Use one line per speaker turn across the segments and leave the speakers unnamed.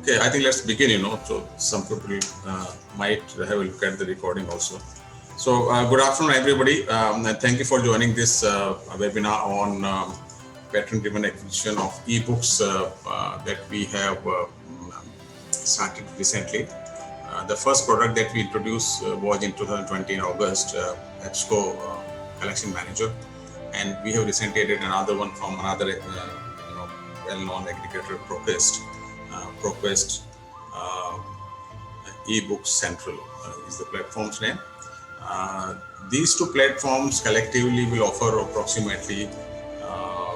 Okay, I think let's begin, so some people might have a look at the recording also. So, good afternoon, everybody, and thank you for joining this webinar on pattern-driven acquisition of ebooks that we have started recently. The first product that we introduced was in 2020 in August, EBSCO Collection Manager, and we have recently added another one from another well-known aggregator, ProQuest. ProQuest eBooks Central is the platform's name. These two platforms collectively will offer approximately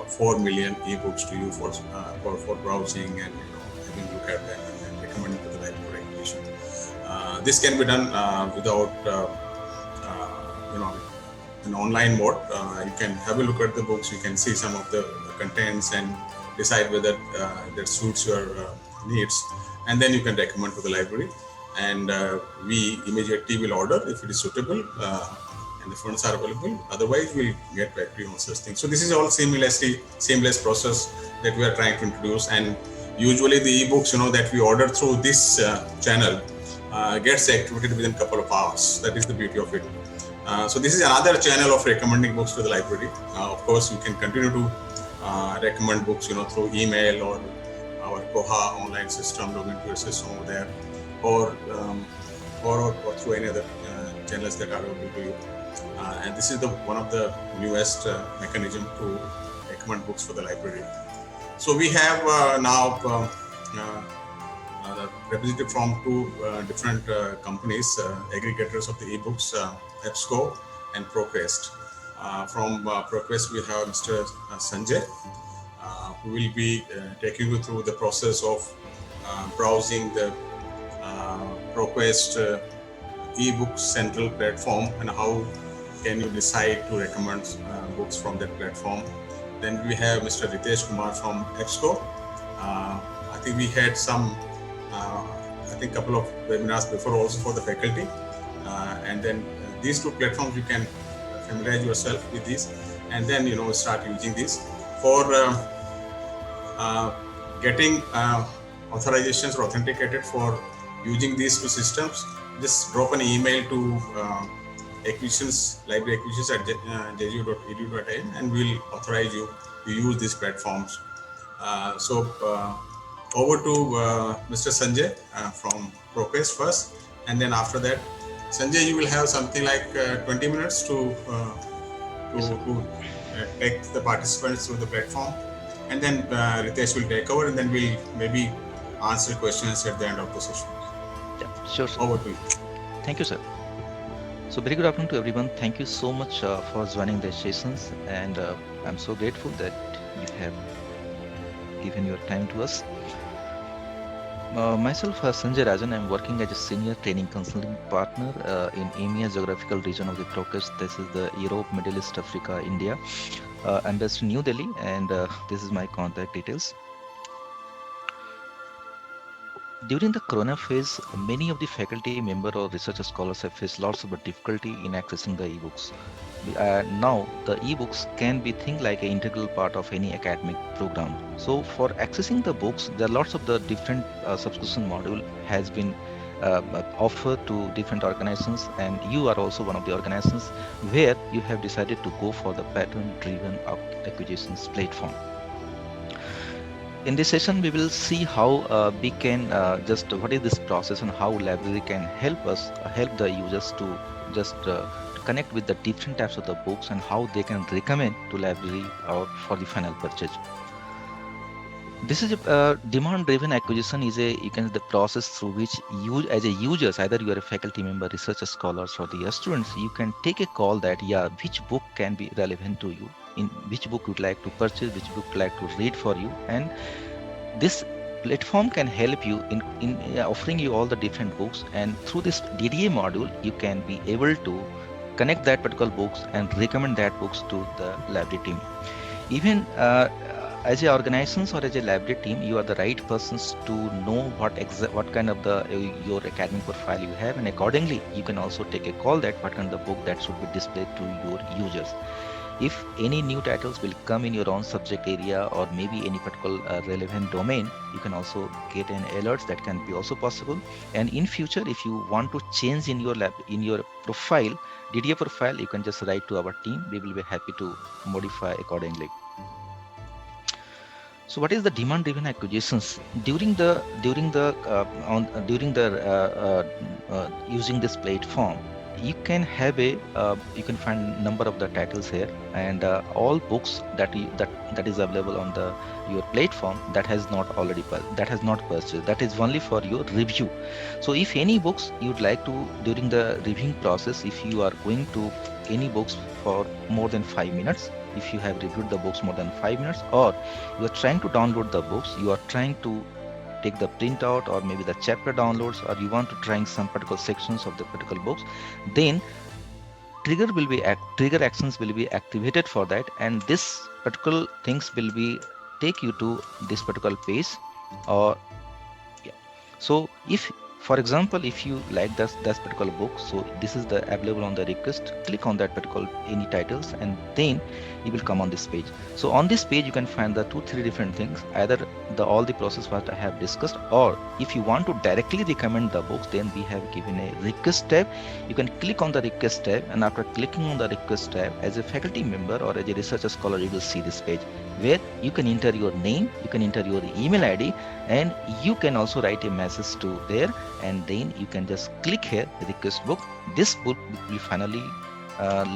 4 million ebooks to you for browsing and having a look at them and then recommending to the library acquisition. This can be done without an online mode. You can have a look at the books, you can see some of the contents and decide whether that suits your needs, and then you can recommend to the library, and we immediately will order if it is suitable and the funds are available. Otherwise, we'll get back to you on such things. So this is all seamless process that we are trying to introduce, and usually the ebooks that we order through this channel gets activated within a couple of hours. That is the beauty of it. So this is another channel of recommending books to the library. Of course, you can continue to recommend books through email or our Koha online system, log into your system over there, or through any other channels that are available to you. And this is one of the newest mechanism to recommend books for the library. So we have now represented from two different companies, aggregators of the ebooks, EBSCO and ProQuest. From ProQuest, we have Mr. Sanjay, who will be taking you through the process of browsing the ProQuest eBooks Central platform and how can you decide to recommend books from that platform. Then we have Mr. Ritesh Kumar from EBSCO. I think we had some, couple of webinars before also for the faculty. And then these two platforms, you can familiarize yourself with these and then, start using these. For getting authorizations or authenticated for using these two systems, just drop an email to library acquisitions at jeju.edu.in, and we'll authorize you to use these platforms. Over to Mr. Sanjay from ProQuest first, and then after that, Sanjay, you will have something like 20 minutes to take the participants through the platform, and then Ritesh will take over, and then we'll maybe answer questions at the end of the session.
Yeah, sure, sir.
Over to you.
Thank you, sir. So very good afternoon to everyone. Thank you so much for joining the sessions, and I'm so grateful that you have given your time to us. Myself, Sanjay Rajan, I'm working as a senior training consulting partner in EMEA geographical region of the ProQuest. This is the Europe, Middle East, Africa, India. I'm based in New Delhi, and this is my contact details. During the Corona phase, many of the faculty member or research scholars have faced lots of difficulty in accessing the ebooks. Now, the ebooks can be think like an integral part of any academic program. So, for accessing the books, there are lots of the different subscription module has been offered to different organizations, and you are also one of the organizations where you have decided to go for the pattern-driven acquisitions platform. In this session, we will see how we can what is this process and how library can help us, help the users to just connect with the different types of the books and how they can recommend to library or for the final purchase. This is a demand-driven acquisition is the process through which you as a users, either you are a faculty member, research scholars, or the students, you can take a call that which book can be relevant to you, in which book you'd like to purchase, which book you'd like to read for you, and this platform can help you in offering you all the different books, and through this DDA module, you can be able to connect that particular books and recommend that books to the library team. Even as a organizations or as a library team, you are the right persons to know what kind of your academic profile you have, and accordingly, you can also take a call that what kind of the book that should be displayed to your users. If any new titles will come in your own subject area or maybe any particular relevant domain, you can also get an alerts. That can be also possible. And in future, if you want to change in your lab, in your profile, DDA profile, you can just write to our team. We will be happy to modify accordingly. So what is the demand driven acquisitions during using this platform? You can have you can find number of the titles here, and all books that is available on your platform that has not purchased, that is only for your review. So if any books you'd like to, during the reviewing process, if you are going to any books for more than 5 minutes, if you have reviewed the books more than 5 minutes, or you are trying to download the books, you are trying to take the printout or maybe the chapter downloads, or you want to try some particular sections of the particular books, then trigger actions will be activated for that, and this particular things will be take you to this particular page. Or yeah, so if, for example, if you like that particular book, so this is the available on the request, click on that particular any titles, and then you will come on this page. So on this page you can find the 2-3 different things, either all the process what I have discussed, or if you want to directly recommend the books, then we have given a request tab. You can click on the request tab, and after clicking on the request tab, as a faculty member or as a researcher scholar, you will see this page where you can enter your name, you can enter your email ID, and you can also write a message to there, and then you can just click here request book. This book will finally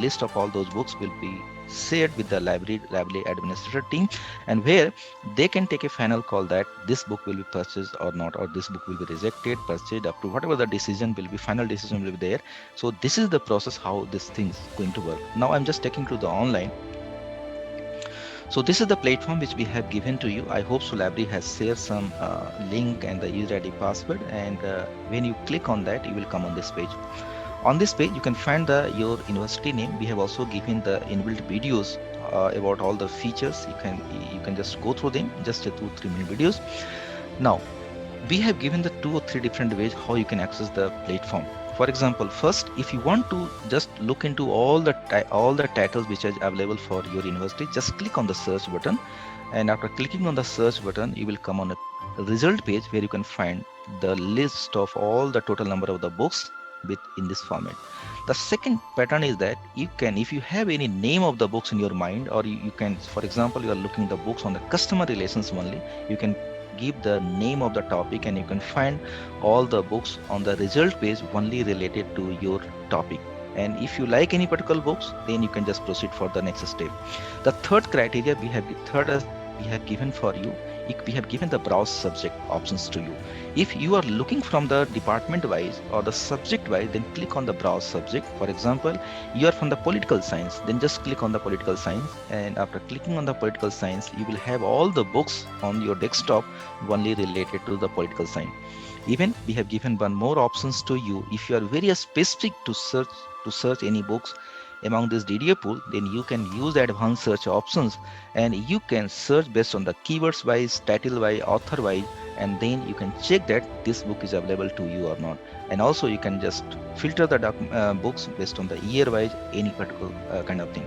list of all those books will be shared with the library administrator team, and where they can take a final call that this book will be purchased or not, or this book will be rejected, purchased, up to whatever the decision will be, final decision will be there. So this is the process how this thing is going to work. Now I'm just taking to the online. So this is the platform which we have given to you. I hope so library has shared some link and the user ID password, and when you click on that, you will come on this page. On this page you can find your university name. We have also given the inbuilt videos about all the features. You can just go through them, just a 2-3 minute videos. Now we have given the 2 or 3 different ways how you can access the platform. For example, first, if you want to just look into all the titles which are available for your university, just click on the search button, and after clicking on the search button, you will come on a result page where you can find the list of all the total number of the books in this format. The second pattern is that you can, if you have any name of the books in your mind, or you can, for example, you are looking the books on the customer relations only, you can give the name of the topic, and you can find all the books on the result page only related to your topic. And if you like any particular books, then you can just proceed for the next step. The third criteria we have given for you, we have given the browse subject options to you. If you are looking from the department wise or the subject wise, then click on the browse subject. For example, you are from the political science, then just click on the political science, and after clicking on the political science, you will have all the books on your desktop only related to the political science. Even we have given one more options to you. If you are very specific to search any books among this DDA pool, then you can use the advanced search options, and you can search based on the keywords wise, title wise, author wise, and then you can check that this book is available to you or not. And also you can just filter the books based on the year wise, any particular kind of thing.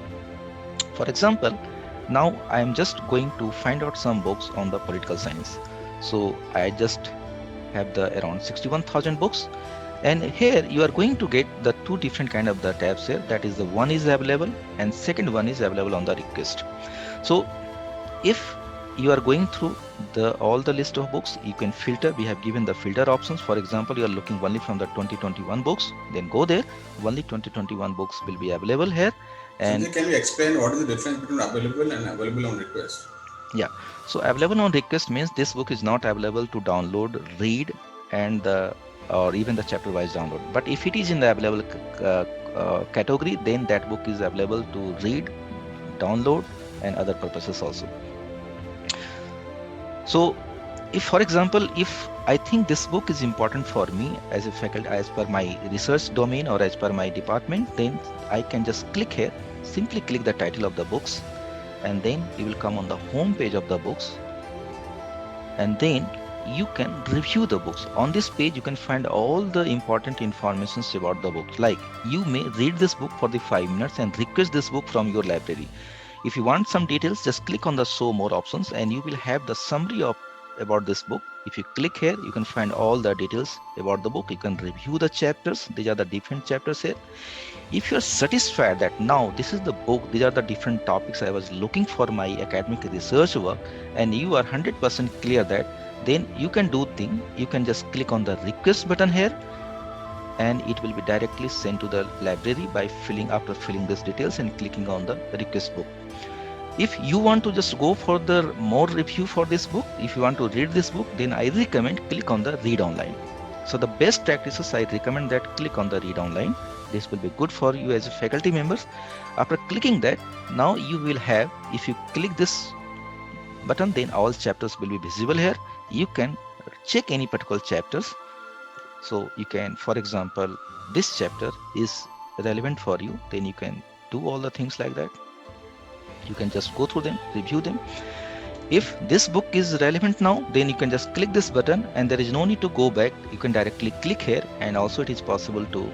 For example, now I am just going to find out some books on the political science. So I just have the around 61,000 books. And here you are going to get the 2 different kind of the tabs here. That is, the one is available and second one is available on the request. So if you are going through all the list of books, you can filter. We have given the filter options. For example, you are looking only from the 2021 books, then go there. Only 2021 books will be available here. And
so can you explain what is the difference between available and available on request?
Yeah, so available on request means this book is not available to download, read, and or even the chapter wise download. But if it is in the available category, then that book is available to read, download, and other purposes also. So if, for example, if I think this book is important for me as a faculty, as per my research domain or as per my department, then I can just click here, simply click the title of the books, and then you will come on the home page of the books, and then you can review the books. On this page you can find all the important informations about the book, like you may read this book for the 5 minutes and request this book from your library. If you want some details, just click on the show more options and you will have the summary of about this book. If you click here, you can find all the details about the book. You can review the chapters. These are the different chapters here. If you're satisfied that now this is the book, these are the different topics I was looking for my academic research work, and you are 100% clear that, then you can do thing. You can just click on the request button here and it will be directly sent to the library by after filling these details and clicking on the request book. If you want to just go for the more review for this book, if you want to read this book, then I recommend click on the read online. So the best practices, I recommend that click on the read online. This will be good for you as a faculty members. After clicking that, now you will have, if you click this button, then all chapters will be visible here. You can check any particular chapters. So you can, for example, this chapter is relevant for you, then you can do all the things like that. You can just go through them, review them. If this book is relevant now, then you can just click this button and there is no need to go back. You can directly click here, and also it is possible to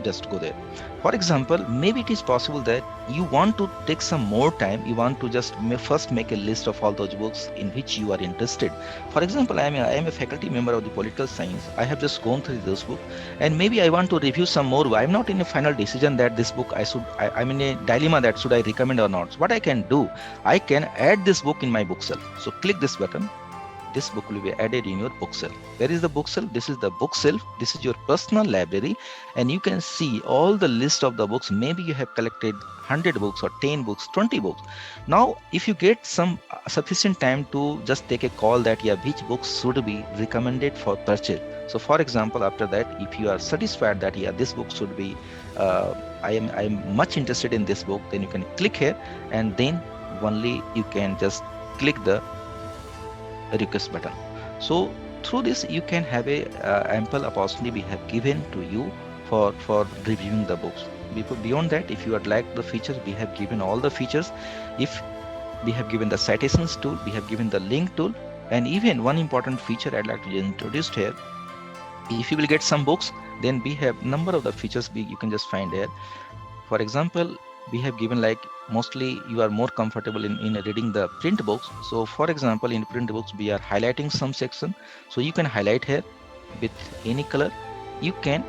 just go there. For example, maybe it is possible that you want to take some more time. You want to just first make a list of all those books in which you are interested. For example, I am a faculty member of the political science. I have just gone through this book, and maybe I want to review some more. I'm not in a final decision that this book I'm in a dilemma that should I recommend or not. So what I can do, I can add this book in my bookshelf. So click this button. This book will be added in your bookshelf. Where is the bookshelf? This is the bookshelf. This is your personal library, and you can see all the list of the books. Maybe you have collected 100 books or 10 books, 20 books. Now, if you get some sufficient time to just take a call that, yeah, which books should be recommended for purchase. So for example, after that, if you are satisfied that, yeah, this book should be, I am much interested in this book, then you can click here, and then only you can just click the request button. So through this you can have a ample opportunity we have given to you for reviewing the books. Beyond that, if you would like the features, we have given all the features. If we have given the citations tool, we have given the link tool, and even one important feature I'd like to introduce here. If you will get some books, then we have number of the features you can just find here. For example, we have given, like, mostly you are more comfortable in reading the print books. So for example, in print books we are highlighting some section, so you can highlight here with any color. You can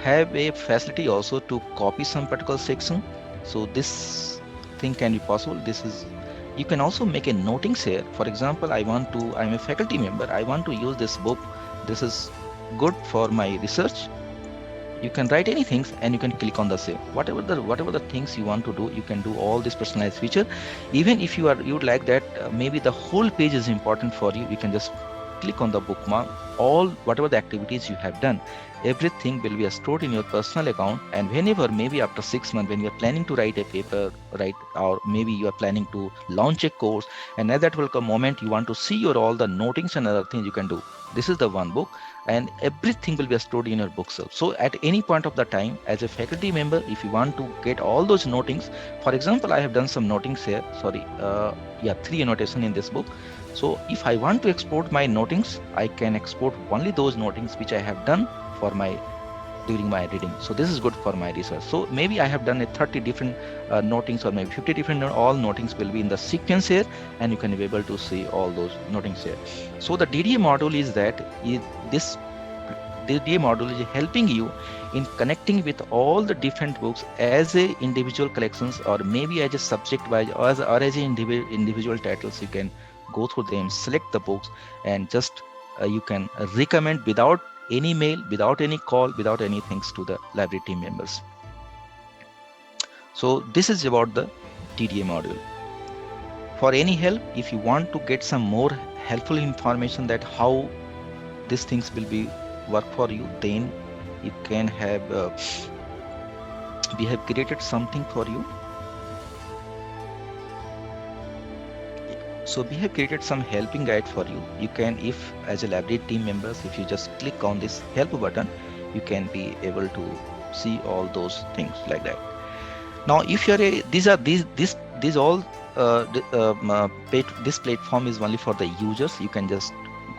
have a facility also to copy some particular section, so this thing can be possible. You can also make a notings here. For example, I'm a faculty member, I want to use this book, this is good for my research. You can write anything and you can click on the save. Whatever the things you want to do, you can do all this personalized feature. Even if you would like that, maybe the whole page is important for you, you can just click on the bookmark. Whatever the activities you have done, everything will be stored in your personal account, and whenever, maybe after 6 months, when you are planning to write a paper, or maybe you are planning to launch a course, and at that will come moment you want to see your all the notings and other things, you can do. This is the one book, and everything will be stored in your bookshelf. So at any point of the time, as a faculty member, if you want to get all those notings, for example, I have done some notings here, 3 annotation in this book. So if I want to export my notings, I can export only those notings which I have done during my reading. So this is good for my research. So maybe I have done a 30 different notings, or maybe 50 different, all notings will be in the sequence here, and you can be able to see all those notings here. So the DDA module is that this DDA module is helping you in connecting with all the different books as a individual collections, or maybe as a subject wise, or as individual titles. You can go through them, select the books, and just you can recommend without any mail, without any call, without any things to the library team members. So this is about the DDA module. For any help, if you want to get some more helpful information that how these things will be work for you, then you can have we have created something for you. So we have created some helping guide for you. You can, if as a library team members, if you just click on this help button, you can be able to see all those things like that. Now, if you're this platform is only for the users. You can just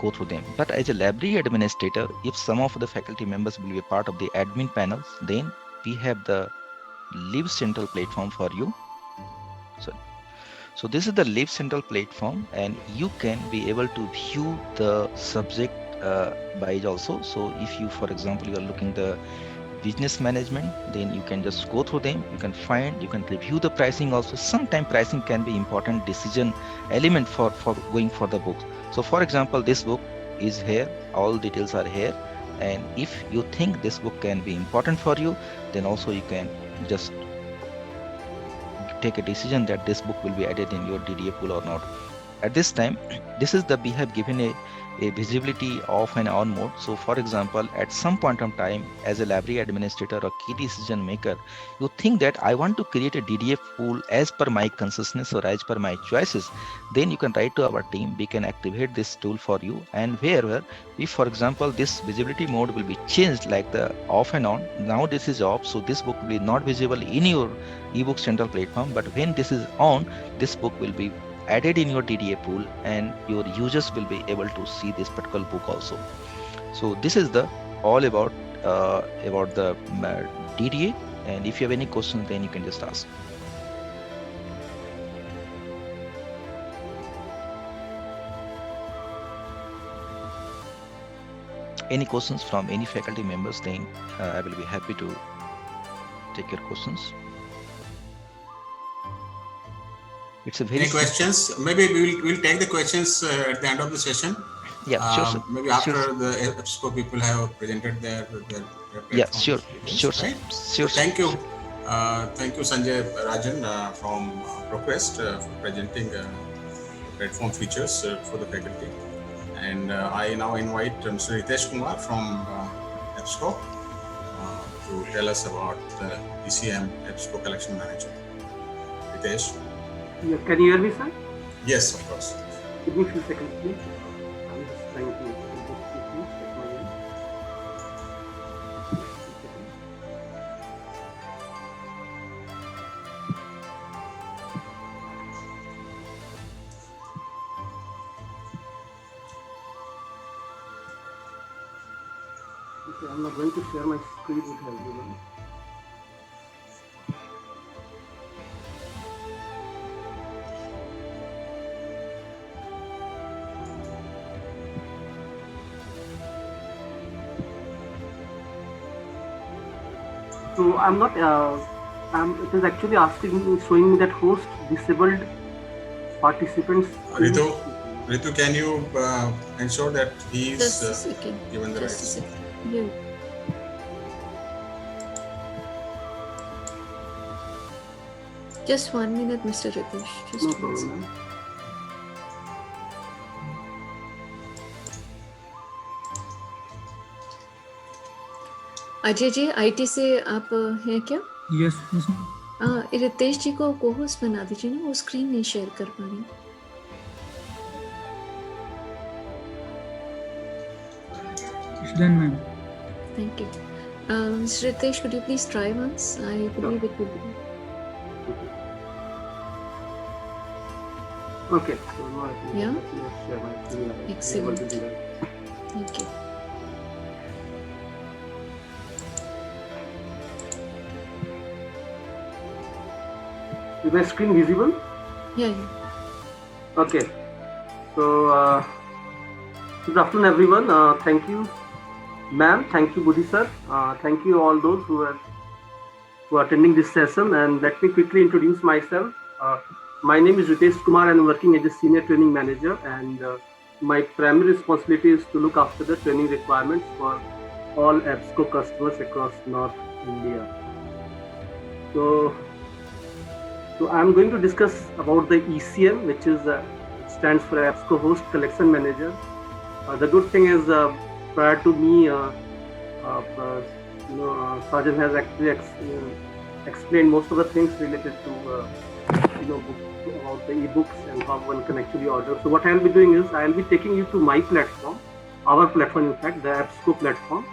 go through them. But as a library administrator, if some of the faculty members will be a part of the admin panels, then we have the Live Central platform for you. So this is the Live Central platform, and you can be able to view the subject wise also. So if you, for example, you are looking the business management, then you can just go through them. You can find, you can review the pricing also. Sometimes pricing can be important decision element for going for the book. So for example, this book is here, all details are here, and if you think this book can be important for you, then also you can just take a decision that this book will be added in your DDA pool or not. At this time, this is the, we have given a visibility off and on mode. So for example, at some point of time, as a library administrator or key decision maker, you think that I want to create a DDA pool as per my consciousness or as per my choices, then you can write to our team. We can activate this tool for you. And wherever, if for example, this visibility mode will be changed like the off and on, now this is off, so this book will be not visible in your ebook central platform, but when this is on, this book will be added in your DDA pool and your users will be able to see this particular book also. So this is the all about the DDA, and if you have any questions, then you can just ask. Any questions from any faculty members, then I will be happy to take your questions. It's a very
any questions? Maybe we'll take the questions at the end of the session.
Yeah, sure.
Maybe after the EBSCO people have presented their
yeah, sure,
right?
Sure.
Thank you. Thank you, Sanjay Rajan from ProQuest for presenting platform features for the faculty. And I now invite Mr. Ritesh Kumar from EBSCO to tell us about the ECM EBSCO Collection Manager. Ritesh.
Yeah, can you hear me, sir?
Yes, of course.
Give me a few seconds, please. I'm just trying to check my name. Okay, I'm not going to share my screen with everyone. So I'm not. It is actually showing me that host disabled participants.
Ritu, can you ensure that he is given the rights?
Yeah. Just 1 minute, Mr. Ritesh. Just
No
1
problem.
second. Ajay ji IT से आप हैं क्या?
Yes
Ritesh जी को co-host बना दीजिए ना, वो screen नहीं शेयर कर पा रही.
Done ma'am.
Thank you. Mr. Ritesh, could you please try once? I believe it will be.
Okay. So now I can
Yeah?
share my screen.
Excellent.
Able to do that.
Thank you.
Is my screen visible?
Yeah.
Okay. So, good afternoon, everyone. Thank you, ma'am. Thank you, Budhi sir. Thank you all those who are attending this session. And let me quickly introduce myself. My name is Ritesh Kumar, and I'm working as a senior training manager. And my primary responsibility is to look after the training requirements for all EBSCO customers across North India. So I'm going to discuss about the ECM, which is stands for EBSCO Host Collection Manager. The good thing is, prior to me, Sajan has actually explained most of the things related to about the ebooks and how one can actually order. So what I'll be doing is I'll be taking you to my platform, our platform, in fact, the EBSCO platform,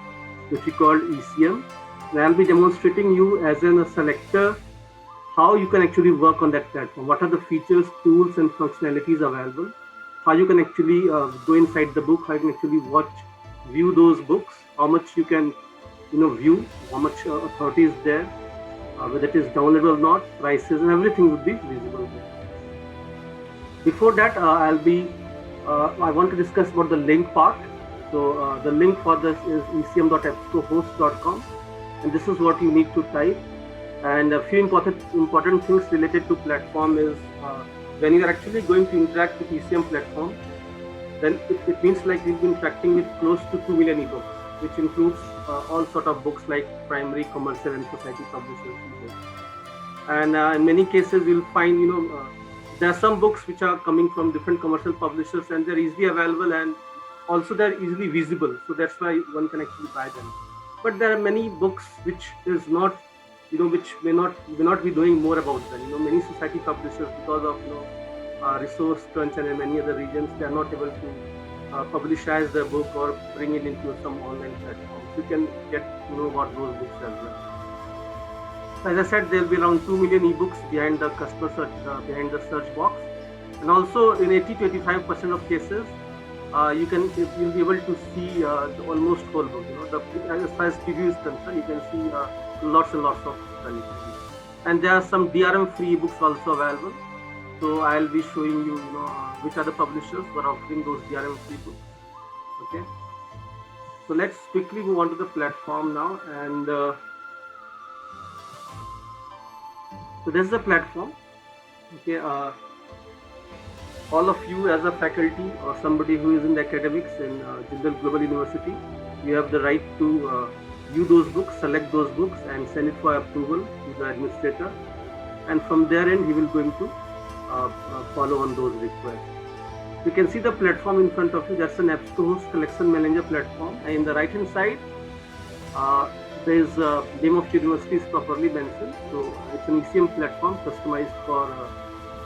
which we call ECM. And I'll be demonstrating you as a selector how you can actually work on that platform. What are the features, tools, and functionalities available? how you can actually go inside the book, how you can actually view those books, how much you can view, how much authority is there, whether it is downloadable or not, prices and everything would be visible there. Before that, I want to discuss about the link part. So the link for this is ecm.epscohost.com, and this is what you need to type. And a few important things related to platform is when you are actually going to interact with ECM platform, then it means like you'll be interacting with close to 2 million ebooks, which includes all sort of books like primary, commercial, and society publishers. And in many cases, you'll find there are some books which are coming from different commercial publishers, and they're easily available, and also they're easily visible. So that's why one can actually buy them. But there are many books which is not, which may not be doing more about them. Many society publishers, because of resource crunch and in many other regions, they are not able to publicize their book or bring it into some online platform. So you can get to know about those books as well. As I said, there will be around 2 million ebooks behind the customer search, behind the search box, and also in 80 to 85% of cases, you'll be able to see the almost whole book. As far as preview is concerned, you can see lots and lots of benefits. And there are some DRM free ebooks also available. So I'll be showing you, which are the publishers who are offering those DRM free books. Okay. So let's quickly move on to the platform now, and so this is the platform. Okay. All of you as a faculty or somebody who is in the academics in Jindal Global University, you have the right to view those books, select those books, and send it for approval to the administrator. And from their end, he will going to follow on those requests. You can see the platform in front of you. That's an EBSCOhost Collection Manager platform. And in the right hand side, there is name of university is properly mentioned. So it's an ECM platform customized for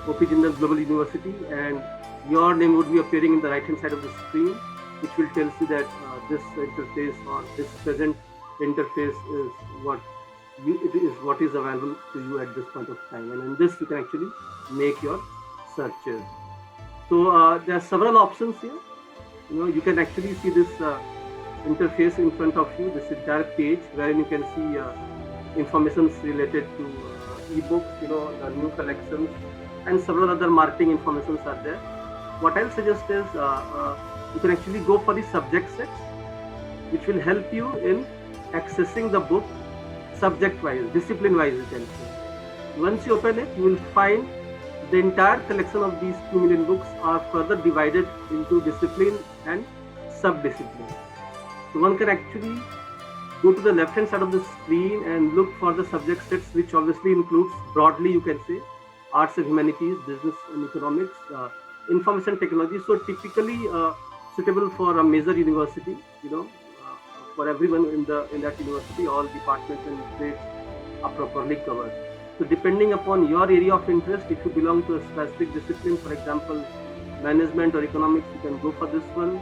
OP Jindal Global University, and your name would be appearing in the right hand side of the screen, which will tell you that this interface or this present interface is what is available to you at this point of time, and in this you can actually make your searches. So there are several options here. You can actually see this interface in front of you, this entire page, wherein you can see information related to ebooks, the new collections, and several other marketing informations are there. What I'll suggest is you can actually go for the subject sets, which will help you in accessing the book subject-wise, discipline-wise, you can say. Once you open it, you will find the entire collection of these 2 million books are further divided into discipline and sub-discipline. So one can actually go to the left-hand side of the screen and look for the subject sets, which obviously includes, broadly you can say, arts and humanities, business and economics, information technology. So typically suitable for a major university, for everyone in that university, all departments and grades are properly covered. So depending upon your area of interest, if you belong to a specific discipline, for example, management or economics, you can go for this one.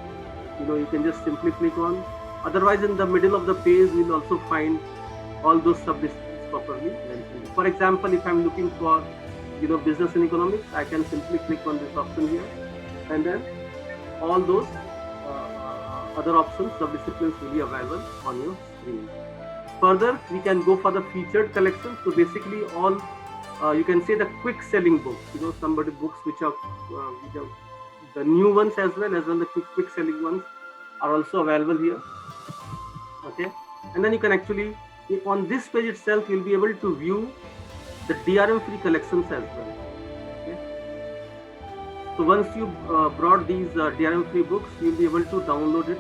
You can just simply click on. Otherwise, in the middle of the page, you'll also find all those sub-disciplines properly mentioned. For example, if I'm looking for business and economics, I can simply click on this option here, and then all those other options, sub-disciplines will be available on your screen. Further, we can go for the featured collection. So basically, all you can say the quick selling books. Somebody books which are the new ones as well as the quick selling ones are also available here. Okay, and then you can actually on this page itself, you'll be able to view the DRM free collections as well. Okay. So once you brought these DRM free books, you'll be able to download it.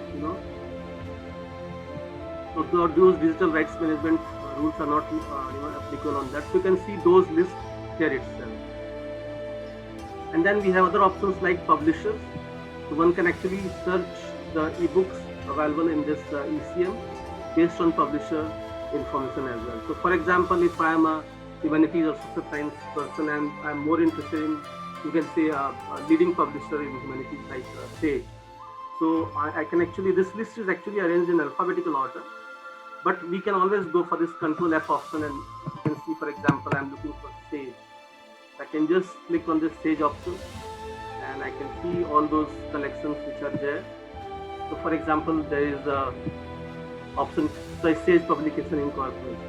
So those digital rights management rules are not applicable on that. So you can see those lists here itself. And then we have other options like publishers. So one can actually search the ebooks available in this ECM based on publisher information as well. So for example, if I am a humanities or social science person and I'm more interested in, you can say, a leading publisher in humanities like Sage. So I can actually, this list is actually arranged in alphabetical order, but we can always go for this Control F option, and you can see, for example, I'm looking for Sage. I can just click on this Sage option, and I can see all those collections which are there. So for example, there is a option Sage Publication Incorporation.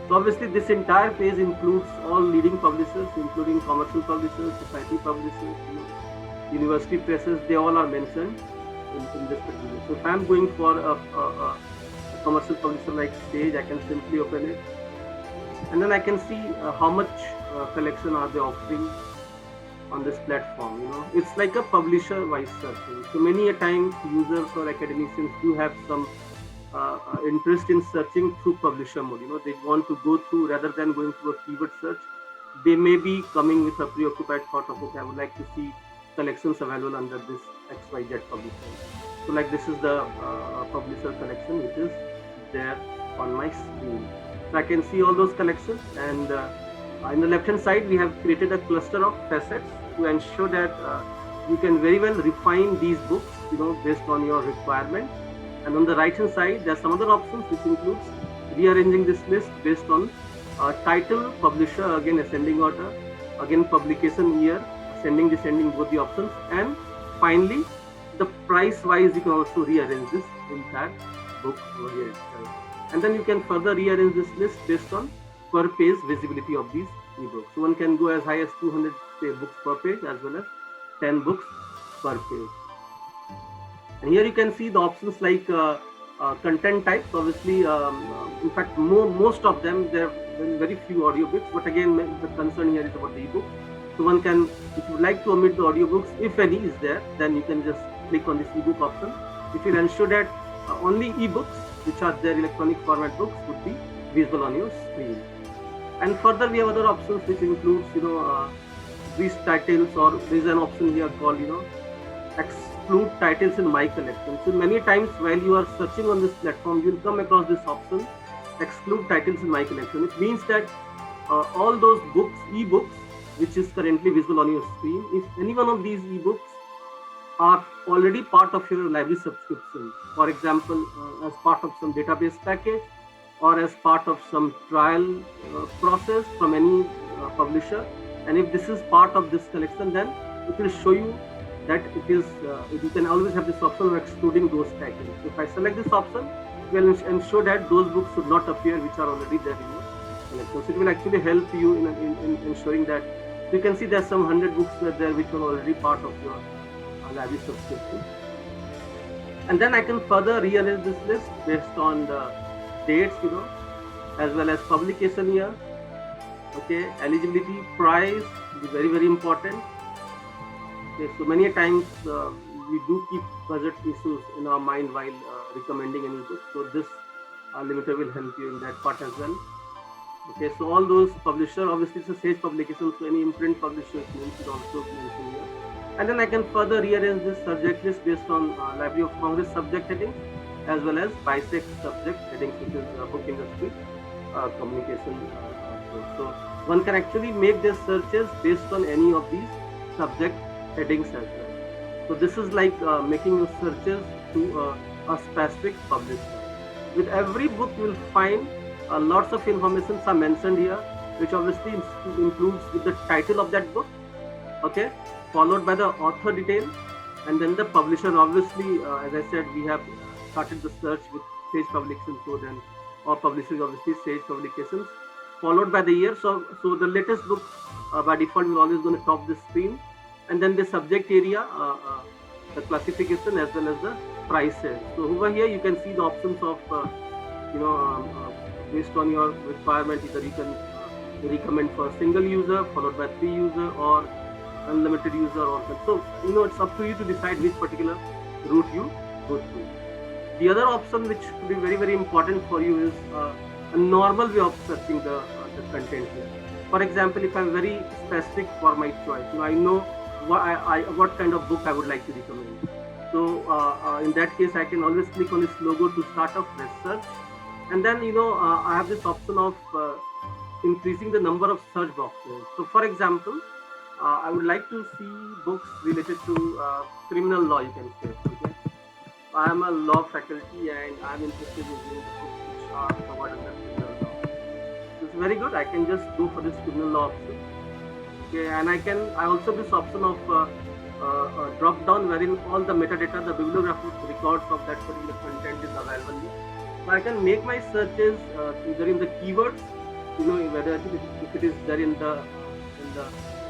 So obviously this entire page includes all leading publishers, including commercial publishers, society publishers, university presses. They all are mentioned in this particular. So if I am going for a commercial publisher like Sage, I can simply open it, and then I can see how much collection are they offering on this platform. It's like a publisher-wise searching. So many a times users or academicians do have some interest in searching through publisher mode. They want to go through, rather than going through a keyword search, they may be coming with a preoccupied thought of, okay, I would like to see collections available under this XYZ publisher. So like this is the publisher collection which is there on my screen. So I can see all those collections, and in the left hand side we have created a cluster of facets to ensure that you can very well refine these books based on your requirement. And on the right hand side there are some other options which includes rearranging this list based on title, publisher, again ascending order, again publication year, ascending, descending, both the options, and finally the price wise you can also rearrange this entire book over here itself. And then you can further rearrange this list based on per page visibility of these ebooks. So one can go as high as 200 books per page as well as 10 books per page. And here you can see the options like content types. Obviously, in fact, most of them, there are very few audiobooks, but again, the concern here is about the ebook. So one can, if you would like to omit the audiobooks, if any is there, then you can just click on this ebook option, which will ensure that only ebooks, which are their electronic format books, would be visible on your screen. And further, we have other options which includes, these titles, or there is an option here called, exclude titles in my collection. So many times while you are searching on this platform, you will come across this option, exclude titles in my collection. It means that all those books, ebooks, which is currently visible on your screen, if any one of these ebooks are already part of your library subscription, for example, as part of some database package or as part of some trial process from any publisher, and if this is part of this collection, then it will show you that it is, you can always have this option of excluding those titles. So if I select this option, it will ensure that those books should not appear which are already there in your collection. So it will actually help you in ensuring that, you can see there are some 100 books there which are already part of your library subscription. And then I can further rearrange this list based on the dates, as well as publication year, okay, eligibility, price, is very, very important. Okay, so many times we do keep budget issues in our mind while recommending any book. So this limiter will help you in that part as well. Okay, so all those publisher, obviously it's a Sage publication, so any imprint publishers name should also be mentioned here. And then I can further rearrange this subject list based on Library of Congress subject headings as well as BISEC subject headings, which is book industry communication. So one can actually make their searches based on any of these subject headings as well. So this is like making your searches to a specific publisher. With every book you will find lots of information are mentioned here, which obviously includes with the title of that book, okay, followed by the author detail, and then the publisher. Obviously, as I said, we have started the search with Sage Publication Code, and all publishers obviously Sage Publications, followed by the year. So the latest book by default will always going to top the screen, and then the subject area, the classification as well as the prices. So over here you can see the options of based on your requirement, either you can recommend for a single user followed by 3 user or unlimited user, or so it's up to you to decide which particular route you go through. The other option which could be very, very important for you is a normal way of searching the content here. For example, if I'm very specific for my choice, I know what kind of book I would like to recommend. So in that case, I can always click on this logo to start a fresh search, and then I have this option of increasing the number of search boxes. So for example, I would like to see books related to criminal law, you can say. Okay? I am a law faculty and I am interested in reading the books which are covered under criminal law. So it's very good. I can just go for this criminal law option. Okay, and I also have this option of drop down wherein all the metadata, the bibliographic records of that particular content is available here. So I can make my searches either in the keywords, whether if it is there in the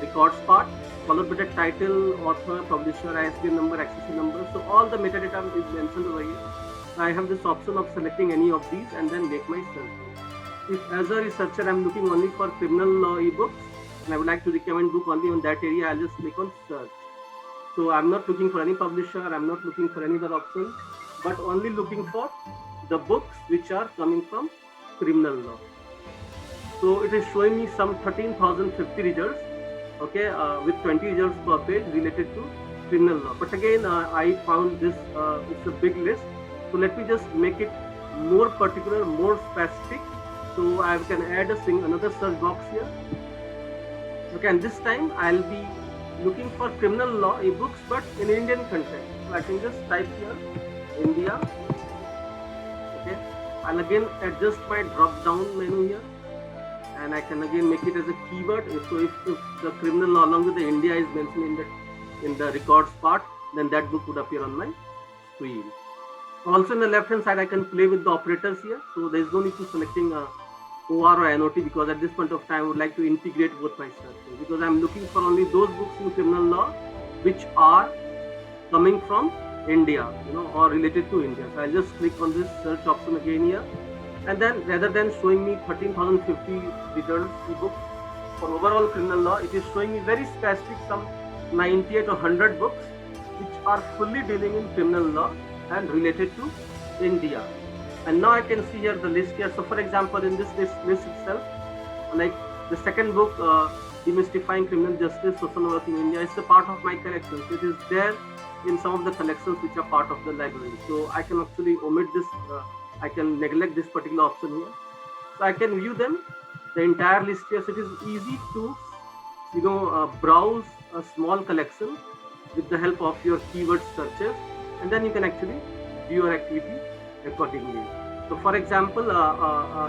records part, followed by the title, author, publisher, ISBN number, accession number. So all the metadata is mentioned over here. So I have this option of selecting any of these and then make my search. If as a researcher I'm looking only for criminal law ebooks and I would like to recommend book only on that area, I'll just click on search. So I'm not looking for any publisher, I'm not looking for any other option, but only looking for the books which are coming from criminal law. So it is showing me some 13,050 results, okay, with 20 results per page related to criminal law. But again, I found this, it's a big list. So let me just make it more particular, more specific. So I can add another search box here. Okay, and this time I'll be looking for criminal law ebooks, but in Indian content. So I can just type here India. Okay, I'll again adjust my drop down menu here, and I can again make it as a keyword. So if the criminal law along with the India is mentioned in the records part, then that book would appear on my screen. Also in the left hand side, I can play with the operators here. So there is no need to selecting OR or NOT, because at this point of time I would like to integrate both my searches, because I'm looking for only those books in criminal law which are coming from India, or related to India. So I'll just click on this search option again here, and then rather than showing me 13,050 results ebook for overall criminal law, it is showing me very specific some 98 or 100 books which are fully dealing in criminal law and related to India. And now I can see here the list here. So for example, in this list itself, like the second book, Demystifying Criminal Justice, Social Work in India, is a part of my collection. So it is there in some of the collections which are part of the library. So I can actually omit this, I can neglect this particular option here. So I can view them, the entire list here. So it is easy to, browse a small collection with the help of your keyword searches, and then you can actually do your activity accordingly. So for example,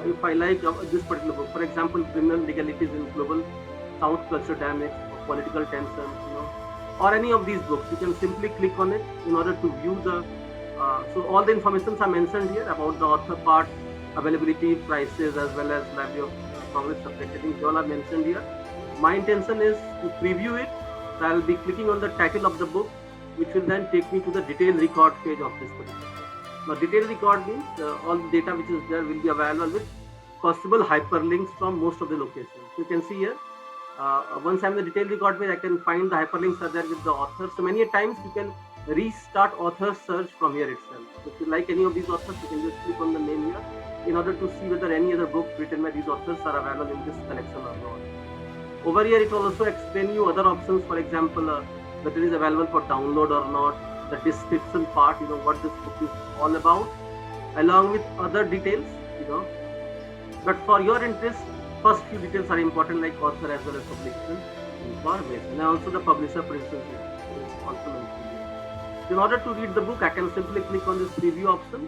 if I like this particular book, for example, Criminal Legalities in Global South Culture Dynamics, or Political Tensions, or any of these books, you can simply click on it in order to view the, so all the informations are mentioned here about the author part, availability, prices, as well as Library of Congress subject headings, all are mentioned here. My intention is to preview it. So I will be clicking on the title of the book, which will then take me to the detailed record page of this particular book. Now, detailed record means all the data which is there will be available with possible hyperlinks from most of the locations. So you can see here, once I'm in the detailed record page, I can find the hyperlinks are there with the author. So many times you can restart author search from here itself. So if you like any of these authors, you can just click on the name here in order to see whether any other book written by these authors are available in this collection or not. Over here, it will also explain you other options, for example, whether it is available for download or not, the description part, what this book is all about, along with other details, But for your interest, first few details are important, like author as well as publication information, and also the publisher, for instance, is also mentioned here. In order to read the book, I can simply click on this preview option,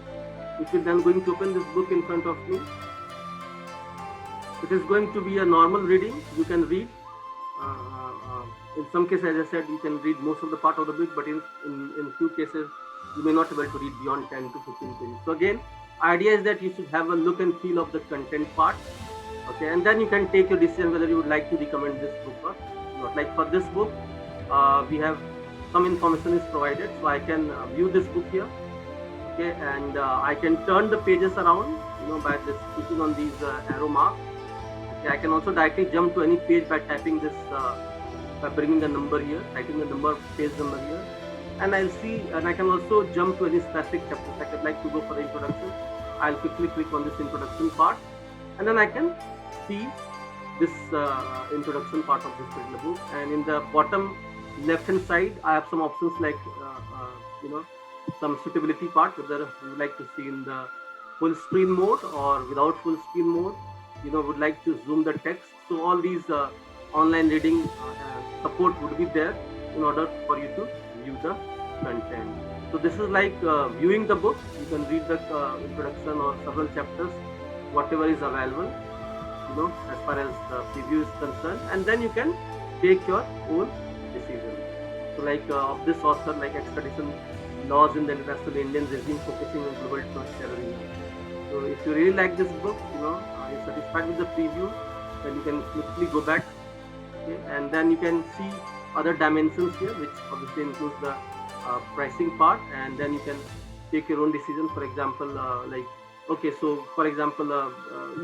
which is then going to open this book in front of me. It is going to be a normal reading. You can read. In some cases, as I said, you can read most of the part of the book, but in few cases, you may not be able to read beyond 10 to 15 pages. So again, idea is that you should have a look and feel of the content part, okay, and then you can take your decision whether you would like to recommend this book or not. Like for this book, we have some information is provided, so I can view this book here, okay, and I can turn the pages around, by just clicking on these arrow marks. Okay, I can also directly jump to any page by typing this, by bringing the number here, typing the number, page number here, and I'll see, and I can also jump to any specific chapters. I could like to go for the introduction. I'll quickly click on this introduction part, and then I can see this introduction part of this particular book. And in the bottom left hand side, I have some options like, some suitability part, whether you would like to see in the full screen mode or without full screen mode, would like to zoom the text. So all these online reading support would be there in order for you to view the content. So this is like viewing the book. You can read the introduction or several chapters, whatever is available, as far as the preview is concerned, and then you can take your own decision. So like of this author, like extradition laws in the international Indian regime focusing on global terrorism. So if you really like this book, you're satisfied with the preview, then you can quickly go back, okay, and then you can see other dimensions here, which obviously includes the pricing part, and then you can take your own decision. For example, like, okay, so for example,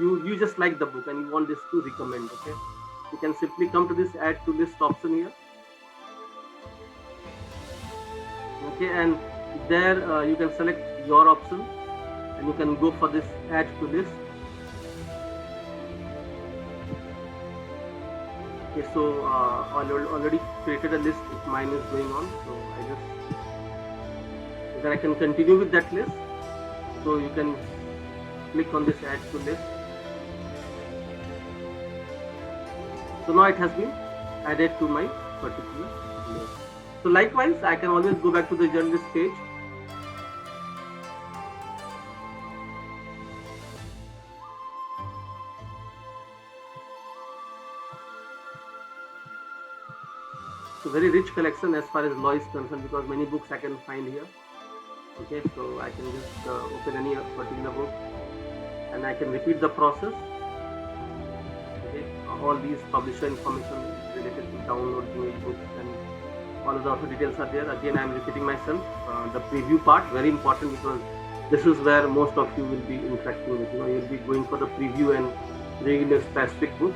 you just like the book and you want this to recommend, okay, you can simply come to this add to list option here, okay, and there you can select your option and you can go for this add to list. Okay, so already created a list if mine is going on, so then I can continue with that list. So you can click on this add to list. So now it has been added to my particular list. So likewise, I can always go back to the journalist page. So very rich collection as far as law is concerned, because many books I can find here. Okay, so I can just open any particular book and I can repeat the process. Okay, all these publisher information related to download new books and all of the author details are there. Again, I am repeating myself. The preview part, very important, because this is where most of you will be interacting with. You'll be going for the preview and reading a specific book.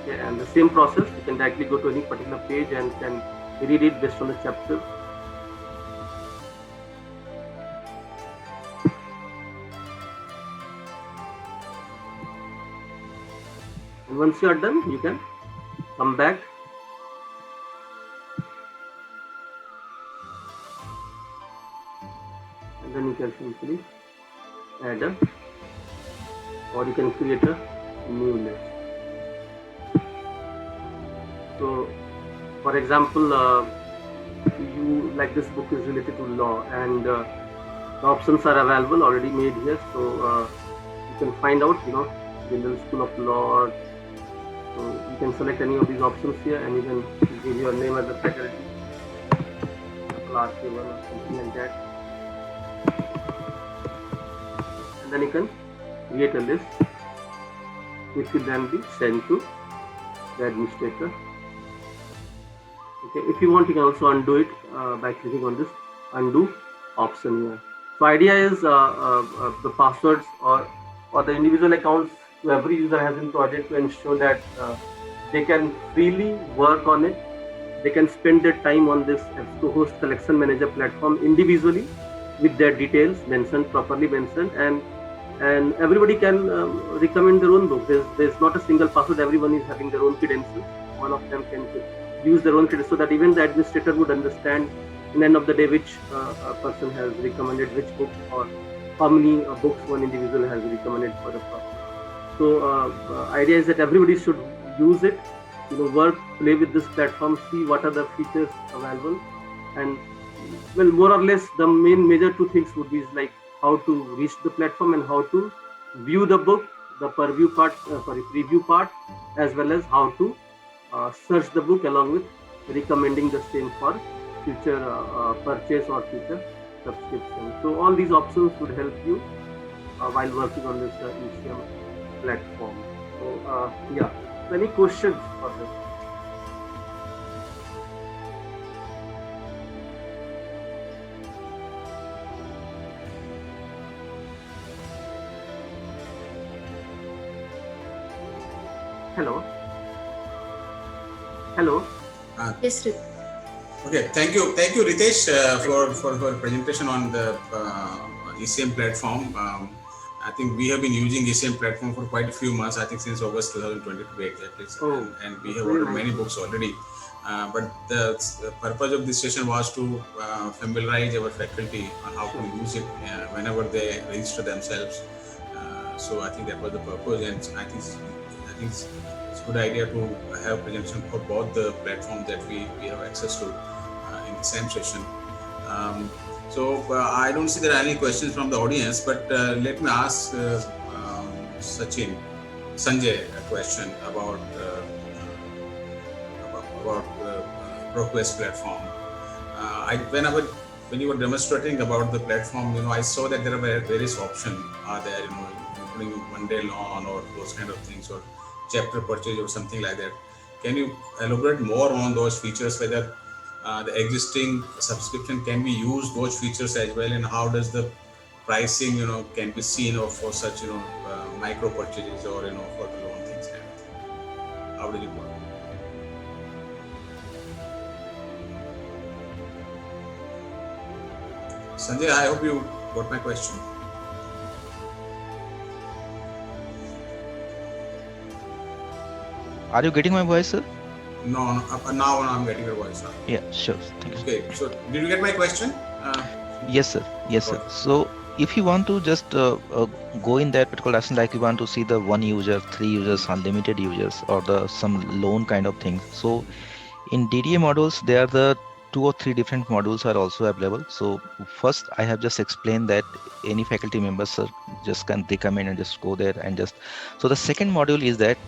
Okay, and the same process, you can directly go to any particular page and can read it based on the chapter. And once you are done, you can come back and then you can simply add a, or you can create a new list. So for example, you like this book is related to law, and the options are available already made here, so you can find out, General School of Law. So you can select any of these options here and you can give your name as a faculty, class A1 or something like that, and then you can create a list which will then be sent to the administrator. Okay, if you want, you can also undo it by clicking on this undo option here. So idea is the passwords or the individual accounts to every user has in project to ensure that they can freely work on it. They can spend their time on this EBSCOhost Collection Manager platform individually with their details properly mentioned, and everybody can recommend their own book. There's not a single password. Everyone is having their own credentials. One of them can use their own credentials, so that even the administrator would understand in the end of the day which person has recommended which book or how many books one individual has recommended for the process. So idea is that everybody should use it, work, play with this platform, see what are the features available, and well, more or less the major two things would be like how to reach the platform and how to view the book, the preview part, as well as how to search the book along with recommending the same for future purchase or future subscription. So all these options would help you while working on this ECM platform. So yeah, so any questions for this? Hello.
Yes, Rit.
Okay, thank you, Ritesh, for presentation on the ECM platform. I think we have been using ECM platform for quite a few months. I think since August 2022 exactly, and we have ordered many books already. But the purpose of this session was to familiarize our faculty on how to use it whenever they register themselves. So I think that was the purpose, and I think it's a good idea to have presentation for both the platforms that we have access to in the same session. So I don't see there are any questions from the audience, but let me ask Sanjay a question about ProQuest platform. When you were demonstrating about the platform, I saw that there are various options are there, including one-day loan or those kind of things, or chapter purchase or something like that. Can you elaborate more on those features, whether the existing subscription can be used those features as well, and how does the pricing, can be seen for such, micro purchases or, for the loan things kind of thing? How did it work? Sanjay, I hope you got my question.
Are you getting my voice, sir?
No, now I'm getting your voice now.
Yeah, sure. Thank you.
Okay, so did you get my question?
Yes, sir. Yes, sir. So if you want to just go in that particular lesson, like you want to see the 1 user, 3 users, unlimited users, or the some loan kind of thing. So in DDA modules, there are the 2 or 3 different modules are also available. So first, I have just explained that any faculty members just can recommend and just go there and just. So the second module is that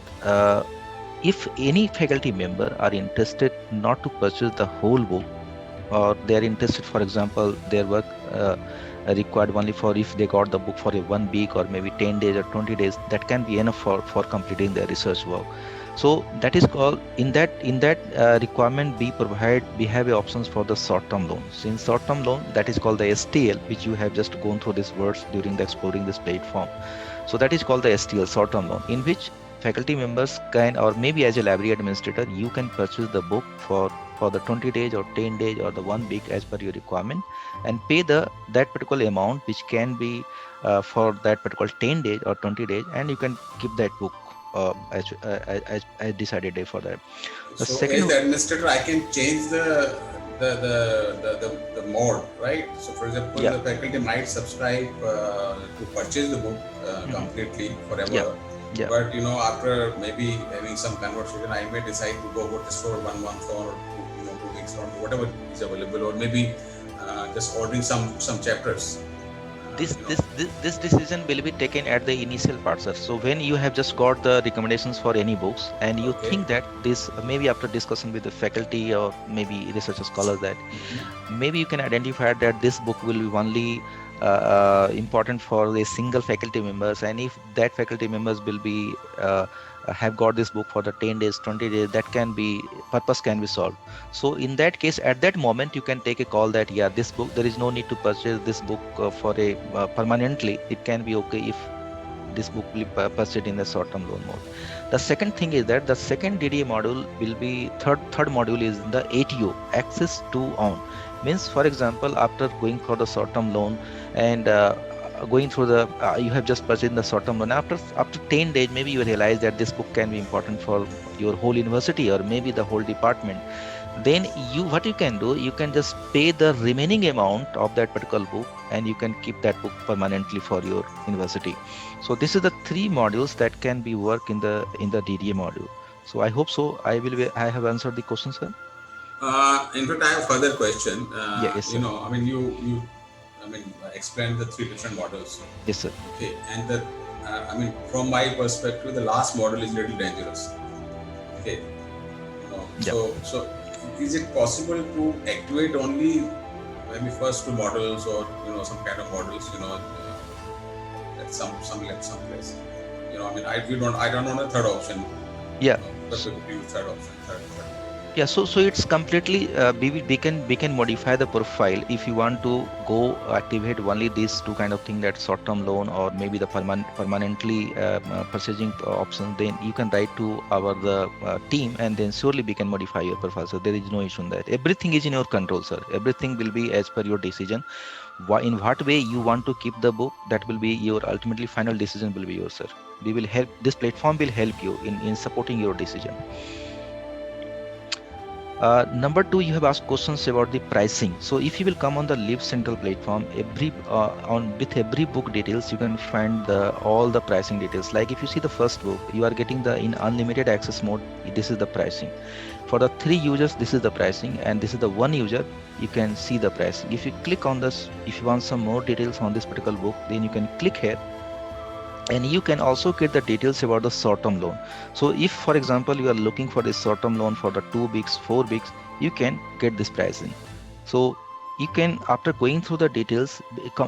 if any faculty member are interested not to purchase the whole book, or they are interested, for example, their work required only for if they got the book for a 1 week or maybe 10 days or 20 days, that can be enough for completing their research work. So that is called, in that requirement, we have options for the short-term loan. So in short-term loan, that is called the STL, which you have just gone through these words during the exploring this platform. So that is called the STL, short-term loan, in which faculty members can, or maybe as a library administrator, you can purchase the book for the 20 days or 10 days or the 1 week as per your requirement, and pay that particular amount, which can be for that particular 10 days or 20 days, and you can keep that book as decided day for that.
So as the administrator, I can change the mode, right? So for example, the faculty might subscribe to purchase the book completely forever. Yeah. But after maybe having some conversation, I may decide to go with this for 1 month or 2 weeks or whatever is available, or maybe just ordering some chapters.
This decision will be taken at the initial part, sir. So when you have just got the recommendations for any books, and you think that this, maybe after discussion with the faculty or maybe researcher scholars, that maybe you can identify that this book will be only important for a single faculty members, and if that faculty members will be have got this book for the 10 days, 20 days, that purpose can be solved. So in that case, at that moment, you can take a call that this book, there is no need to purchase this book for a permanently. It can be okay if this book will be purchased in the short-term loan mode. The second thing is that the second DDA module will be third module is the ATO, access to own. Means, for example, after going for the short-term loan and going through the you have just purchased the short-term loan, after 10 days, maybe you realize that this book can be important for your whole university or maybe the whole department. Then what you can do, you can just pay the remaining amount of that particular book, and you can keep that book permanently for your university. So this is the 3 modules that can be work in the DDA module. So I hope so. I have answered the question, sir.
In fact, I have a further question.
Yes, sir.
You explained the 3 different models.
Yes, sir.
Okay, and from my perspective, the last model is a little dangerous. Okay, so is it possible to activate only maybe first 2 models, or some kind of models, at some place? I don't know the third option.
Yeah.
But we could use third option.
Yeah, so it's completely we can modify the profile if you want to go activate only these 2 kind of thing, that short-term loan or maybe the permanently purchasing options. Then you can write to our team, and then surely we can modify your profile. So there is no issue in that. Everything is in your control, sir. Everything will be as per your decision. In what way you want to keep the book, that will be your ultimately final decision will be yours, sir. We will help. This platform will help you in supporting your decision. Number 2, you have asked questions about the pricing. So if you will come on the Live Central platform, with every book details, you can find all the pricing details. Like if you see the first book, you are getting in unlimited access mode. This is the pricing. For the 3 users, this is the pricing, and this is the 1 user. You can see the pricing. If you click on this, if you want some more details on this particular book, then you can click here. And you can also get the details about the short-term loan. So if, for example, you are looking for this short-term loan for the 2 weeks, 4 weeks, you can get this pricing. So you can, after going through the details,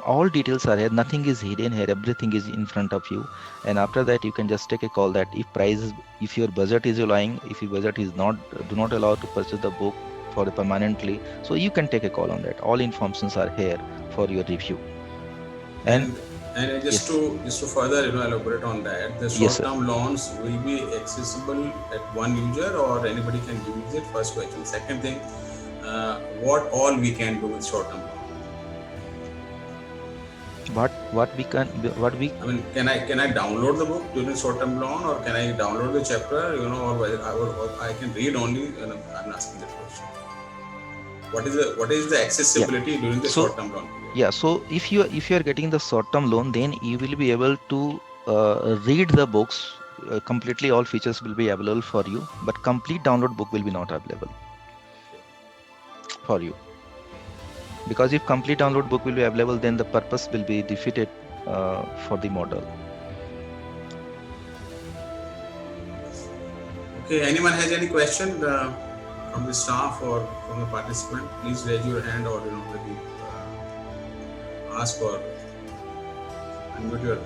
all details are here, nothing is hidden here, everything is in front of you. And after that you can just take a call that if prices, if your budget is allowing, if your budget is not, do not allow to purchase the book for the permanently, so you can take a call on that. All informations are here for your review. And
just to further elaborate on that, the
Yes, sir.
short-term loans will be accessible at one user or anybody can use it. First question. Second thing, what all we can do with short-term loan?
what we
I mean, can I download the book during short-term loan, or can I download the chapter? Or I can read only. I'm asking that question. What is the accessibility during the short-term loan period?
Yeah, so if you are getting the short-term loan, then you will be able to read the books completely. All features will be available for you, but complete download book will be not available for you, because if complete download book will be available, then the purpose will be defeated for the model.
Okay, anyone has any question from the staff or from the participant? Please raise your hand, or maybe ask or unmute your.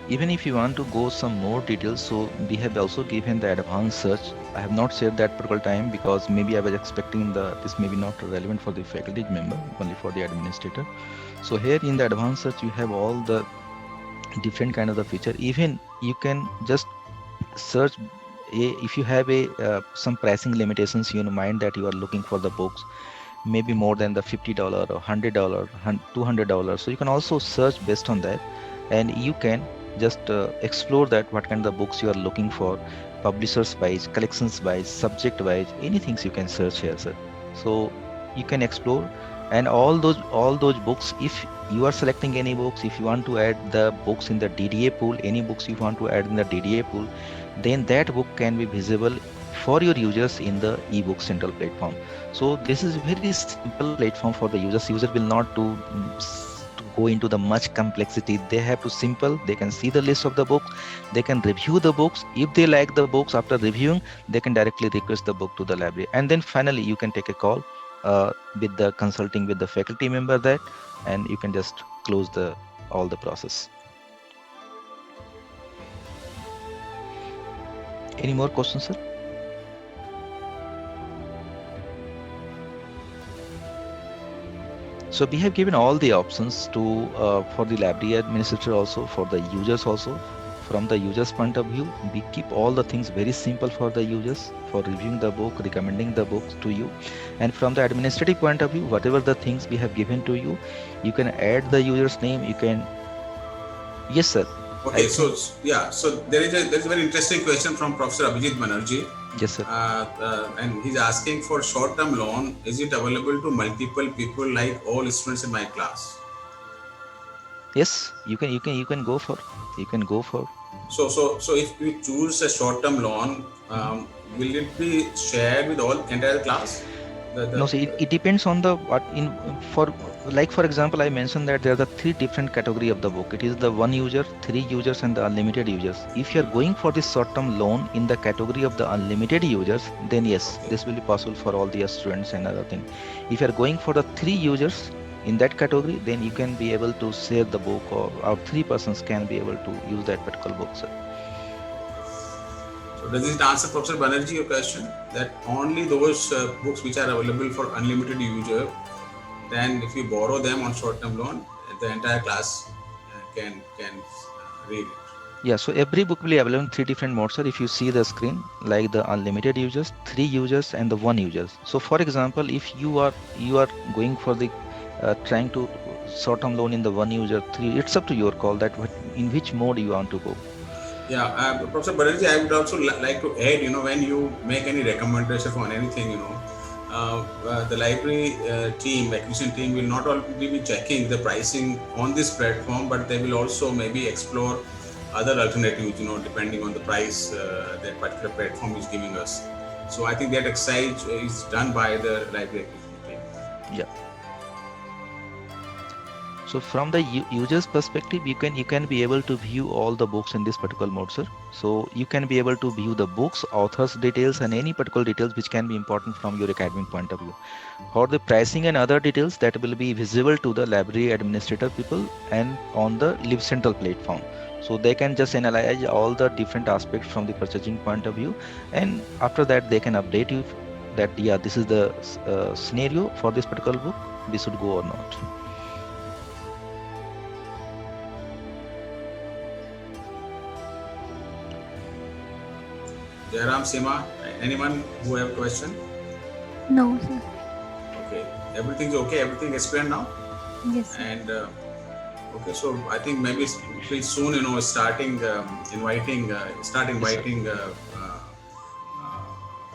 Even if you want to go some more details, so we have also given the advanced search. I have not shared that particular time because maybe I was expecting this may be not relevant for the faculty member, only for the administrator. So here in the advanced search, you have all the different kind of the feature. Even you can just search if you have some pricing limitations in mind that you are looking for the books, maybe more than the $50 or $100, $200. So you can also search based on that, and you can just explore that what kind of books you are looking for, publishers wise, collections wise, subject wise, anything you can search here, sir. So you can explore, and all those books, if you are selecting any books, if you want to add the books in the DDA pool, any books you want to add in the DDA pool, then that book can be visible for your users in the ebook central platform. So this is a very simple platform for the users. User will not to go into the much complexity. They have to simple, they can see the list of the books, they can review the books. If they like the books, after reviewing, they can directly request the book to the library, and then finally you can take a call with the consulting with the faculty member that, and you can just close all the process. Any more questions, sir? So we have given all the options to for the library administrator, also for the users also. From the users point of view, we keep all the things very simple for the users, for reviewing the book, recommending the books to you. And from the administrative point of view, whatever the things we have given to you, you can add the user's name, you can. Yes, sir.
Okay, so there is a very interesting question from Professor Abhijit Banerjee.
Yes, sir.
And he's asking for short-term loan. Is it available to multiple people, like all students in my class?
Yes, you can go for.
So if we choose a short-term loan, will it be shared with entire class?
No, so it depends on for example, I mentioned that there are the 3 different category of the book. It is the 1 user, 3 users, and the unlimited users. If you are going for the short-term loan in the category of the unlimited users, then yes, this will be possible for all the students and other thing. If you are going for the 3 users in that category, then you can be able to share the book, or 3 persons can be able to use that particular book, sir.
So does it answer, Professor Banerjee, your question that only those books which are available for unlimited user, then if you borrow them on short-term loan, the entire class can read it?
Yeah, so every book will be available in 3 different modes, sir. If you see the screen, like the unlimited users, 3 users, and the 1 users. So for example, if you are going for the trying to short-term loan in the 1 user, 3, it's up to your call that in which mode you want to go.
Yeah, Professor Banerjee, I would also like to add, when you make any recommendation on anything, the library team, acquisition team will not only be checking the pricing on this platform, but they will also maybe explore other alternatives, depending on the price that particular platform is giving us. So I think that exercise is done by the library acquisition team.
Yeah. So from the user's perspective, you can be able to view all the books in this particular mode, sir. So you can be able to view the books, authors details, and any particular details which can be important from your academic point of view. For the pricing and other details, that will be visible to the library administrator people and on the Live Central platform. So they can just analyze all the different aspects from the purchasing point of view, and after that they can update you that yeah, this is the scenario for this particular book, we should go or not.
Jairam, Seema, anyone who have a question?
No, sir.
Okay, everything's okay, everything explained now?
Yes, sir.
And okay, so I think maybe pretty soon, inviting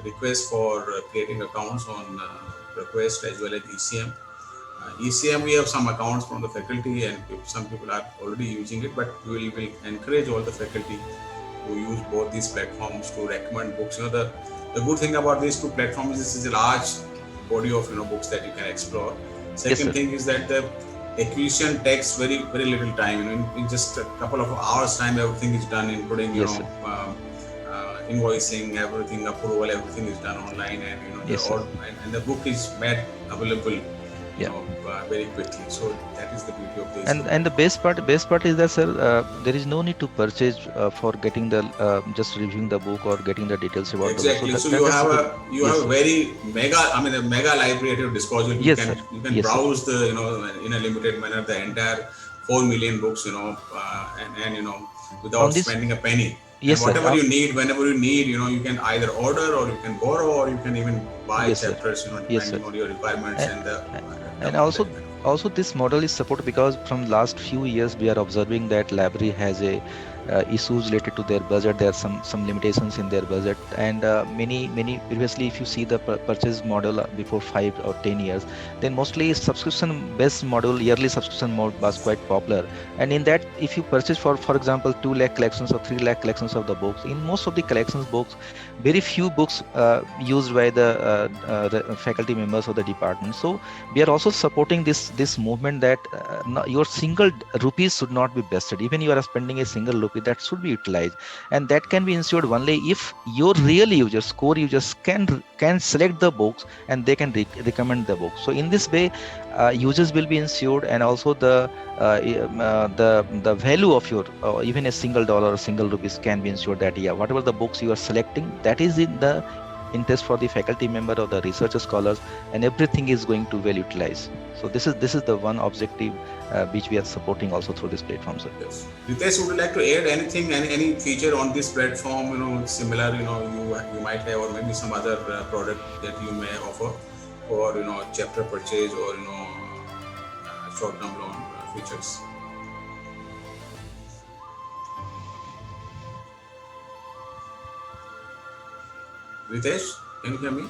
requests for creating accounts on request as well as ECM. ECM, we have some accounts from the faculty, and some people are already using it, but we will encourage all the faculty to use both these platforms to recommend books. The good thing about these two platforms is this is a large body of books that you can explore. Second thing is that the acquisition takes very little time. In just a couple of hours time, everything is done, including invoicing, everything, approval, everything is done online, and and the book is made available very quickly. So that is the beauty of this.
And the best part is that, sir, there is no need to purchase for getting the just reviewing the book or getting the details about
exactly.
the book.
So you have a very mega, a mega library at your disposal. You can browse the in a limited manner the entire 4 million books and without spending a penny.
Yes,
whatever you need, whenever you need, you can either order or you can borrow or you can even buy chapters, depending on your requirements
and also this model is supported because from last few years we are observing that library has a issues related to their budget. There are some limitations in their budget, and many previously, if you see the purchase model before 5 or 10 years, then mostly subscription based model, yearly subscription model was quite popular. And in that, if you purchase for example 2 lakh collections or 3 lakh collections of the books, in most of the collections books, very few books used by the faculty members of the department. So we are also supporting this movement that your single rupees should not be wasted. Even you are spending a single rupee, that should be utilized, and that can be ensured only if your real users, core users, can select the books and they can recommend the books. So in this way, users will be ensured, and also the value of your even a single dollar or single rupees can be ensured that whatever the books you are selecting, that is in the interest for the faculty member or the researcher scholars, and everything is going to well utilize. So this is the one objective which we are supporting also through this platform, sir.
Yes. Ritesh, would you like to add anything, any feature on this platform, similar, you might have, or maybe some other product that you may offer for, chapter purchase or, short-term loan features? Ritesh, can you hear me?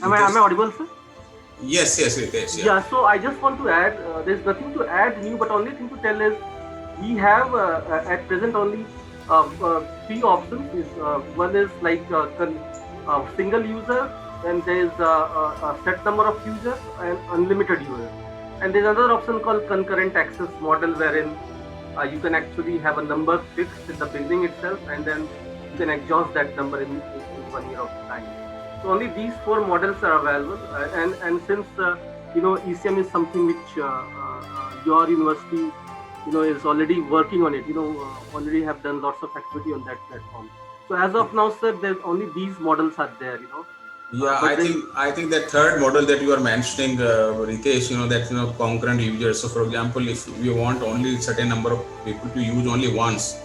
Am I audible, sir?
Yes, Ritesh.
Yeah, so I just want to add, there's nothing to add new, but only thing to tell is we have at present only 3 options. One is like single user, then there's a set number of users and unlimited users. And there's another option called concurrent access model, wherein you can actually have a number fixed in the beginning itself, and then you can exhaust that number in 1 year of time. So only these 4 models are available, and since ECM is something which your university is already working on it, already have done lots of activity on that platform. So as of now, sir, there's only these models are there.
Yeah, I think that third model that you are mentioning, Ritesh, that concurrent users. So for example, if we want only certain number of people to use only once,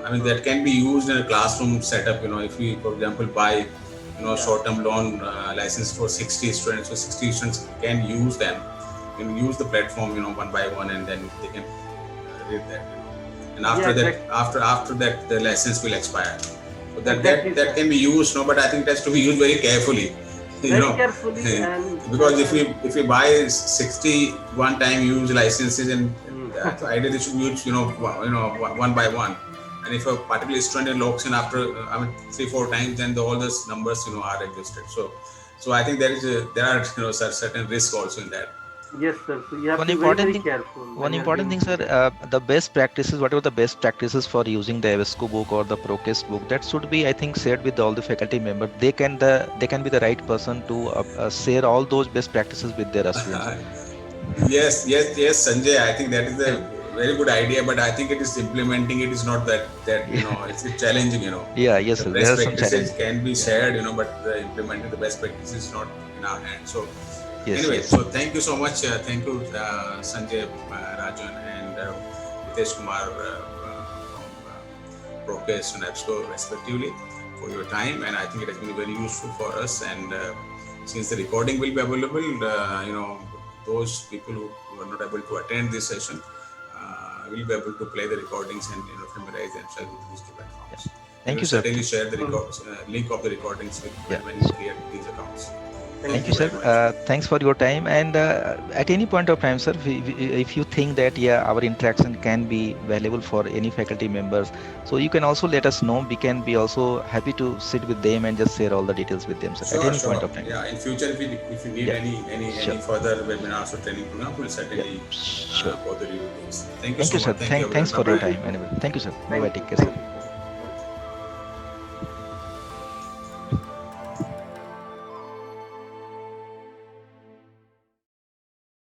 I mean that can be used in a classroom setup. If we, for example, buy short-term loan license for 60 students, so 60 students can use them, use the platform, one by one, and then they can read that. And after that, the license will expire. So that can be used, but I think it has to be used very carefully.
Carefully,
because if we buy 60 one-time use licenses, and ideally they should be used, one by one. And if a particular student logs in after 3-4 times, then all those numbers are registered. So I think there are certain risks also in that.
Yes, sir. So you have
One
to be very,
important
very
thing,
careful.
one important thing, sir, the best practices, whatever the best practices for using the EBSCO book or the Procast book, that should be, I think, shared with all the faculty members. They can be the right person to share all those best practices with their students.
Yes, Sanjay. I think that is a very good idea, but I think it is implementing it is not that it's challenging.
Yeah, yes,
The
sir. There
best
are some
practices
challenges.
can be shared, but the implementing the best practices is not in our hands. So
Yes,
anyway,
yes.
so thank you so much. Thank you, Sanjay, Rajan, and Hitesh Kumar from Procast and EBSCO respectively for your time, and I think it has been very useful for us. And since the recording will be available, those people who were not able to attend this session will be able to play the recordings and familiarize themselves with these two platforms.
Thank
We
you,
will
sir.
certainly share the link of the recordings when you create these accounts.
Thank you, sir. Thanks for your time. And at any point of time, sir, if you think that our interaction can be valuable for any faculty members, so you can also let us know. We can be also happy to sit with them and just share all the details with them, sir.
Sure,
at any point of time.
Yeah, in future, if you need any further webinars or training program, we'll certainly
Sure.
bother you with this. Thank you
Thank
so
you, sir.
much. Thank you.
Thanks for your
Bye-bye.
time. Anyway, thank you, sir.
Thank
Bye.
you.
Take care,
Thank
sir.
you.